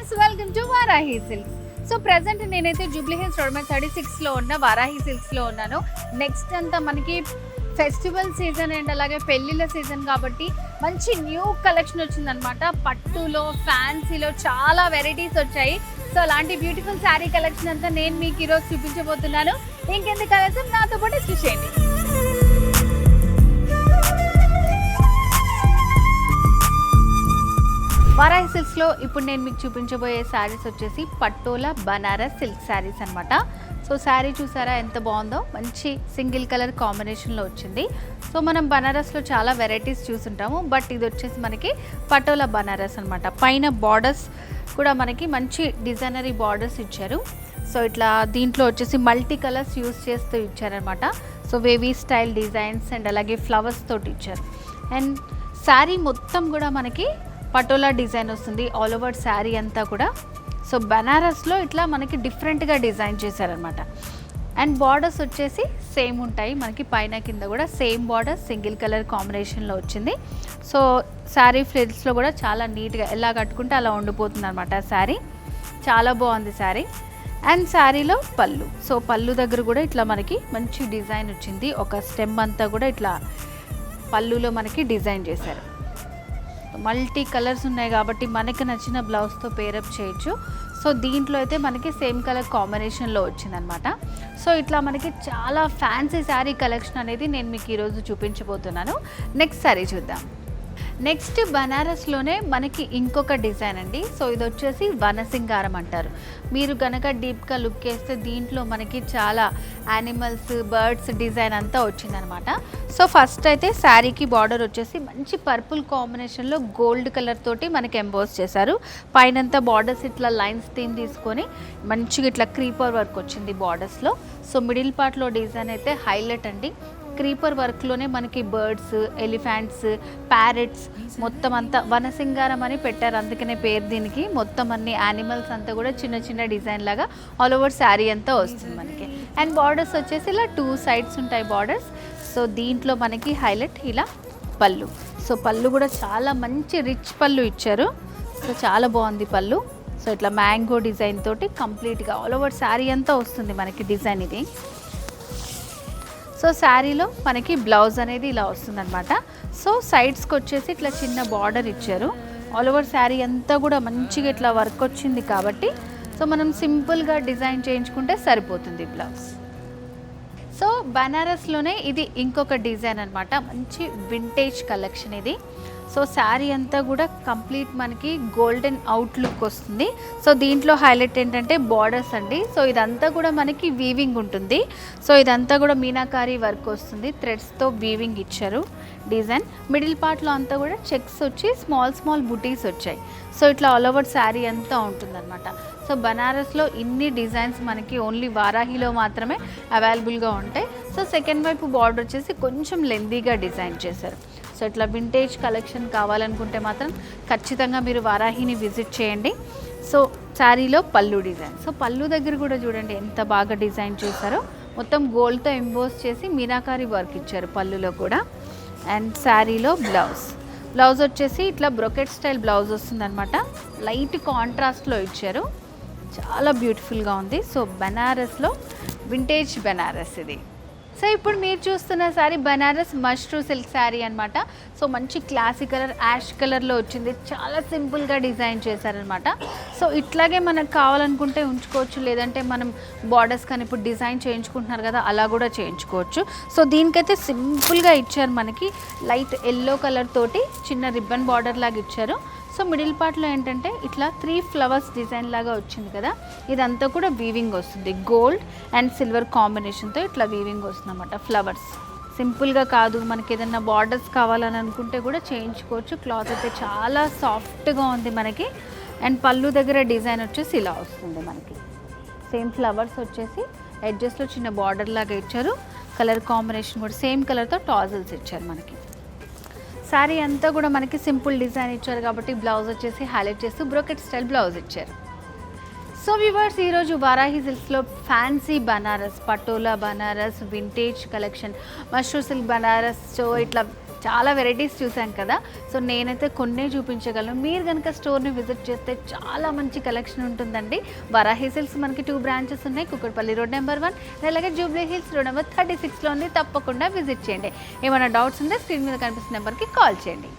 Viewers, welcome to Varahi silks. So present నేనైతే Jubilee hills road మీద 36లో ఉన్న వారాహి సిల్క్స్లో ఉన్నాను. నెక్స్ట్ అంతా మనకి ఫెస్టివల్ సీజన్ అండ్ అలాగే పెళ్ళిళ్ళ సీజన్ కాబట్టి మంచి న్యూ కలెక్షన్ వచ్చిందనమాట. పట్టులో, ఫ్యాన్సీలో చాలా వెరైటీస్ వచ్చాయి. సో అలాంటి బ్యూటిఫుల్ శారీ కలెక్షన్ అంతా నేను మీకు ఈరోజు చూపించబోతున్నాను. ఇంకెందుకు కలెక్షన్ నాతో పాటు చూసేయండి. వారాహి సిల్క్స్లో ఇప్పుడు నేను మీకు చూపించబోయే శారీస్ వచ్చేసి పట్టోలా బనారస్ సిల్క్ శారీస్ అనమాట. సో శారీ చూసారా ఎంత బాగుందో, మంచి సింగిల్ కలర్ కాంబినేషన్లో వచ్చింది. సో మనం బనారస్లో చాలా వెరైటీస్ చూసుంటాము, బట్ ఇది వచ్చేసి మనకి పట్టోలా బనారస్ అనమాట. పైన బార్డర్స్ కూడా మనకి మంచి డిజైనరీ బార్డర్స్ ఇచ్చారు. సో ఇట్లా దీంట్లో వచ్చేసి మల్టీ కలర్స్ యూస్ చేస్తూ ఇచ్చారనమాట. So wavy style designs and అలాగే ఫ్లవర్స్ తోటి ఇచ్చారు. అండ్ శారీ మొత్తం కూడా మనకి పటోలా డిజైన్ వస్తుంది ఆల్ ఓవర్ శారీ అంతా కూడా. సో బనారస్లో ఇట్లా మనకి డిఫరెంట్గా డిజైన్ చేశారనమాట. అండ్ బార్డర్స్ వచ్చేసి సేమ్ ఉంటాయి మనకి, పైన కింద కూడా సేమ్ బార్డర్ సింగిల్ కలర్ కాంబినేషన్లో వచ్చింది. సో శారీ ఫ్రిల్స్లో కూడా చాలా నీట్గా ఎలా కట్టుకుంటే అలా ఉండిపోతుంది అనమాట శారీ. చాలా బాగుంది శారీ. అండ్ శారీలో పళ్ళు, సో పళ్ళు దగ్గర కూడా ఇట్లా మనకి మంచి డిజైన్ వచ్చింది. ఒక స్టెమ్ అంతా కూడా ఇట్లా పళ్ళులో మనకి డిజైన్ చేశారు. మల్టీ కలర్స్ ఉన్నాయి కాబట్టి మనకి నచ్చిన బ్లౌజ్తో పేరప్ చేయొచ్చు. సో దీంట్లో అయితే మనకి సేమ్ కలర్ కాంబినేషన్లో వచ్చిందనమాట. సో ఇట్లా మనకి చాలా ఫ్యాన్సీ శారీ కలెక్షన్ అనేది నేను మీకు ఈరోజు చూపించబోతున్నాను. నెక్స్ట్ శారీ చూద్దాం. నెక్స్ట్ బనారస్లోనే మనకి ఇంకొక డిజైన్ అండి. సో ఇది వచ్చేసి వనసింగారం అంటారు. మీరు కనుక డీప్గా లుక్ వేస్తే దీంట్లో మనకి చాలా యానిమల్స్, బర్డ్స్ డిజైన్ అంతా వచ్చిందనమాట. సో ఫస్ట్ అయితే శారీకి బార్డర్ వచ్చేసి మంచి పర్పుల్ కాంబినేషన్లో గోల్డ్ కలర్ తోటి మనకి ఎంబోస్ చేశారు. పైనంతా బార్డర్స్ ఇట్లా లైన్స్ థీమ్ తీసుకొని మంచిగా ఇట్లా క్రీపర్ వర్క్ వచ్చింది బార్డర్స్లో. సో మిడిల్ పార్ట్లో డిజైన్ అయితే హైలైట్ అండి. క్రీపర్ వర్క్లోనే మనకి బర్డ్స్, ఎలిఫెంట్స్, ప్యారెట్స్ మొత్తం అంతా వనసింగారం అని పెట్టారు, అందుకనే పేరు దీనికి. మొత్తం అన్ని యానిమల్స్ అంతా కూడా చిన్న చిన్న డిజైన్ లాగా ఆల్ ఓవర్ శారీ అంతా వస్తుంది మనకి. అండ్ బార్డర్స్ వచ్చేసి ఇలా 2 సైడ్స్ ఉంటాయి బార్డర్స్. సో దీంట్లో మనకి హైలైట్ ఇలా పళ్ళు. సో పళ్ళు కూడా చాలా మంచి రిచ్ పళ్ళు ఇచ్చారు. సో చాలా బాగుంది పళ్ళు. సో ఇట్లా మ్యాంగో డిజైన్ తోటి కంప్లీట్గా ఆల్ ఓవర్ శారీ అంతా వస్తుంది మనకి డిజైన్ ఇది. సో శారీలో మనకి బ్లౌజ్ అనేది ఇలా వస్తుందన్నమాట. సో సైడ్స్కి వచ్చేసి ఇట్లా చిన్న బార్డర్ ఇచ్చారు. ఆల్ ఓవర్ శారీ అంతా కూడా మంచిగా ఇట్లా వర్క్ వచ్చింది కాబట్టి సో మనం సింపుల్గా డిజైన్ చేయించుకుంటే సరిపోతుంది బ్లౌజ్. సో బనారస్లోనే ఇది ఇంకొక డిజైన్ అనమాట. మంచి వింటేజ్ కలెక్షన్ ఇది. సో శారీ అంతా కూడా కంప్లీట్ మనకి గోల్డెన్ అవుట్లుక్ వస్తుంది. సో దీంట్లో హైలైట్ ఏంటంటే బార్డర్స్ అండి. సో ఇదంతా కూడా మనకి వీవింగ్ ఉంటుంది. సో ఇదంతా కూడా మీనాకారీ వర్క్ వస్తుంది, థ్రెడ్స్తో వీవింగ్ ఇచ్చారు డిజైన్. మిడిల్ పార్ట్లో అంతా కూడా చెక్స్ వచ్చి స్మాల్ స్మాల్ బుటీస్ వచ్చాయి. సో ఇట్లా ఆల్ ఓవర్ శారీ అంతా ఉంటుందన్నమాట. సో బనారస్లో ఇన్ని డిజైన్స్ మనకి ఓన్లీ వారాహిలో మాత్రమే అవైలబుల్గా ఉంటాయి. సో సెకండ్ వైపు బార్డర్ వచ్చేసి కొంచెం లెందీగా డిజైన్ చేశారు. సో ఇట్లా వింటేజ్ కలెక్షన్ కావాలనుకుంటే మాత్రం ఖచ్చితంగా మీరు వారాహిని విజిట్ చేయండి. సో శారీలో పళ్ళు డిజైన్, సో పళ్ళు దగ్గర కూడా చూడండి ఎంత బాగా డిజైన్ చేశారో. మొత్తం గోల్డ్తో ఎంబోస్ చేసి మీనాకారి వర్క్ ఇచ్చారు పళ్ళులో కూడా. అండ్ శారీలో బ్లౌజ్ వచ్చేసి ఇట్లా బ్రొకెట్ స్టైల్ బ్లౌజ్ వస్తుందన్నమాట. లైట్ కాంట్రాస్ట్లో ఇచ్చారు, చాలా బ్యూటిఫుల్గా ఉంది. సో బనారస్లో వింటేజ్ బనారస్ ఇది. సో ఇప్పుడు మీరు చూస్తున్న శారీ బనారస్ మష్రూ సిల్క్ శారీ అనమాట. సో మంచి క్లాసిక్ కలర్ యాష్ కలర్లో వచ్చింది. చాలా సింపుల్గా డిజైన్ చేశారనమాట. సో ఇట్లాగే మనకు కావాలనుకుంటే ఉంచుకోవచ్చు, లేదంటే మనం బార్డర్స్ కానీ ఇప్పుడు డిజైన్ చేయించుకుంటున్నారు కదా అలా కూడా చేయించుకోవచ్చు. సో దీనికైతే సింపుల్గా ఇచ్చారు మనకి. లైట్ ఎల్లో కలర్ తోటి చిన్న రిబ్బన్ బార్డర్ లాగా ఇచ్చారు. సో మిడిల్ పార్ట్లో ఏంటంటే ఇట్లా 3 ఫ్లవర్స్ డిజైన్ లాగా వచ్చింది కదా, ఇదంతా కూడా వీవింగ్ వస్తుంది. గోల్డ్ అండ్ సిల్వర్ కాంబినేషన్తో ఇట్లా వీవింగ్ వస్తుంది అన్నమాట. ఫ్లవర్స్ సింపుల్గా కాదు, మనకి ఏదైనా బార్డర్స్ కావాలని అనుకుంటే కూడా చేయించుకోవచ్చు. క్లాత్ అయితే చాలా సాఫ్ట్గా ఉంది మనకి. అండ్ పళ్ళు దగ్గర డిజైన్ వచ్చేసి ఇలా వస్తుంది మనకి. సేమ్ ఫ్లవర్స్ వచ్చేసి ఎడ్జెస్లో చిన్న బార్డర్ లాగా ఇచ్చారు. కలర్ కాంబినేషన్ కూడా సేమ్ కలర్తో టాజిల్స్ ఇచ్చారు మనకి. శారీ అంతా కూడా మనకి సింపుల్ డిజైన్ ఇచ్చారు కాబట్టి బ్లౌజ్ వచ్చేసి హైలైట్ చేస్తూ బ్రోకెట్ స్టైల్ బ్లౌజ్ ఇచ్చారు. సో వ్యూవర్స్, ఈరోజు వారాహి సిల్క్స్లో fancy Banaras, Patola Banaras, vintage collection, Mashru silk Banaras, so ఇట్లా చాలా వెరైటీస్ చూసాం కదా. సో నేనైతే కొన్నే చూపించగలను. మీరు కనుక స్టోర్ని విజిట్ చేస్తే చాలా మంచి కలెక్షన్ ఉంటుందండి. వరాహి సిల్క్స్ మనకి 2 బ్రాంచెస్ ఉన్నాయి, కుకట్పల్లి రోడ్ నెంబర్ 1, అలాగే జూబ్లీ హిల్స్ రోడ్ నెంబర్ 36లో ఉంది. తప్పకుండా విజిట్ చేయండి. ఏమైనా డౌట్స్ ఉంటే స్క్రీన్ మీద కనిపిస్తున్న నెంబర్కి కాల్ చేయండి.